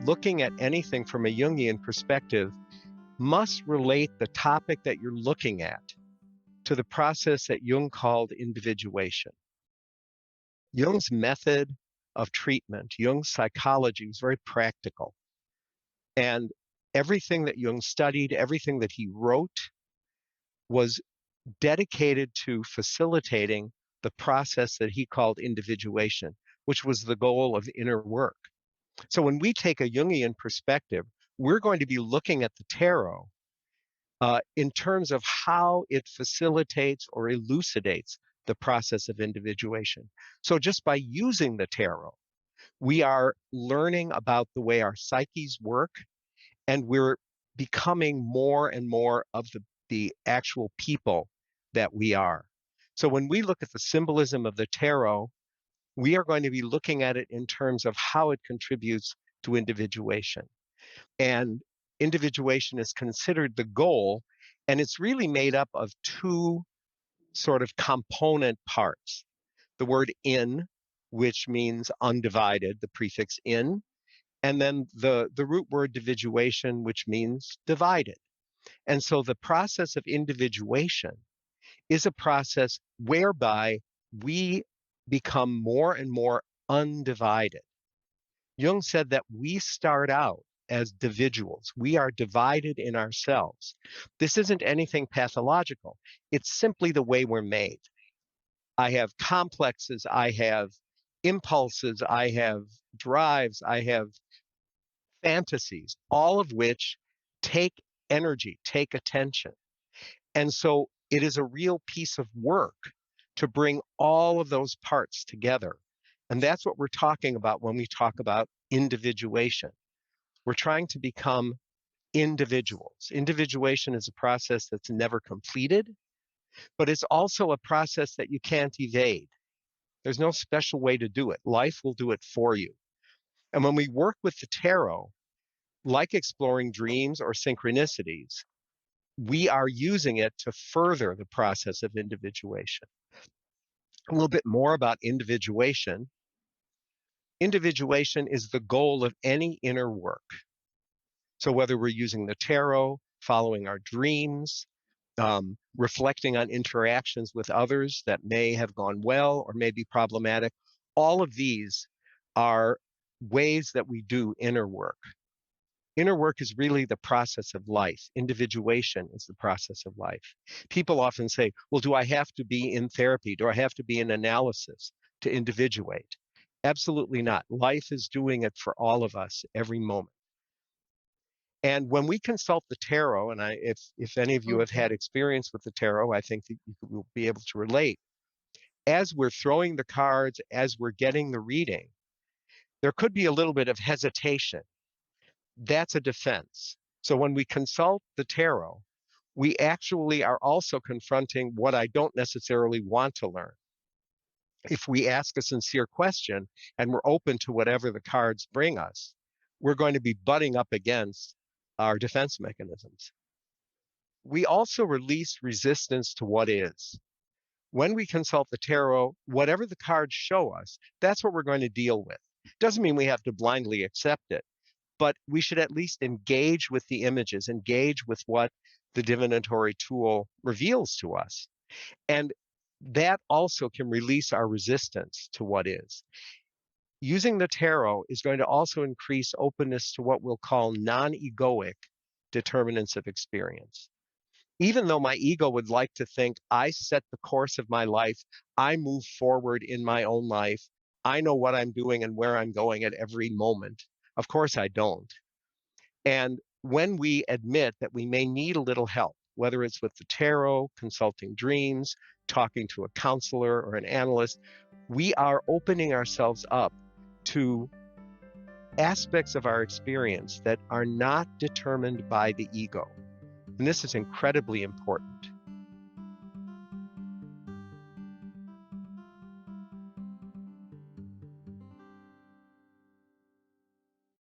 looking at anything from a Jungian perspective must relate the topic that you're looking at to the process that Jung called individuation. Jung's method of treatment, Jung's psychology, was very practical. And everything that Jung studied, everything that he wrote, was dedicated to facilitating the process that he called individuation, which was the goal of inner work. So when we take a Jungian perspective, we're going to be looking at the tarot in terms of how it facilitates or elucidates the process of individuation. So just by using the tarot, we are learning about the way our psyches work, and we're becoming more and more of the actual people that we are. So when we look at the symbolism of the tarot, we are going to be looking at it in terms of how it contributes to individuation. And individuation is considered the goal, and it's really made up of two sort of component parts. The word in, which means undivided, the prefix in, and then the root word dividuation, which means divided. And so the process of individuation is a process whereby we become more and more undivided. Jung said that we start out as individuals. We are divided in ourselves. This isn't anything pathological. It's simply the way we're made. I have complexes, I have impulses, I have drives, I have fantasies, all of which take energy, take attention. And so it is a real piece of work to bring all of those parts together. And that's what we're talking about when we talk about individuation. We're trying to become individuals. Individuation is a process that's never completed, but it's also a process that you can't evade. There's no special way to do it. Life will do it for you. And when we work with the tarot, like exploring dreams or synchronicities, we are using it to further the process of individuation. A little bit more about individuation. Individuation is the goal of any inner work. So whether we're using the tarot, following our dreams, reflecting on interactions with others that may have gone well or may be problematic, all of these are ways that we do inner work. Inner work is really the process of life. Individuation is the process of life. People often say, well, do I have to be in therapy? Do I have to be in analysis to individuate? Absolutely not. Life is doing it for all of us every moment. And when we consult the tarot, and if any of you have had experience with the tarot, I think that you will be able to relate. As we're throwing the cards, as we're getting the reading, there could be a little bit of hesitation. That's a defense. So when we consult the tarot, we actually are also confronting what I don't necessarily want to learn. If we ask a sincere question and we're open to whatever the cards bring us, we're going to be butting up against our defense mechanisms. We also release resistance to what is. When we consult the tarot, whatever the cards show us, that's what we're going to deal with. Doesn't mean we have to blindly accept it, but we should at least engage with the images, engage with what the divinatory tool reveals to us. And that also can release our resistance to what is. Using the tarot is going to also increase openness to what we'll call non-egoic determinants of experience. Even though my ego would like to think I set the course of my life, I move forward in my own life, I know what I'm doing and where I'm going at every moment. Of course I don't. And when we admit that we may need a little help, whether it's with the tarot, consulting dreams, talking to a counselor or an analyst, we are opening ourselves up to aspects of our experience that are not determined by the ego. And this is incredibly important.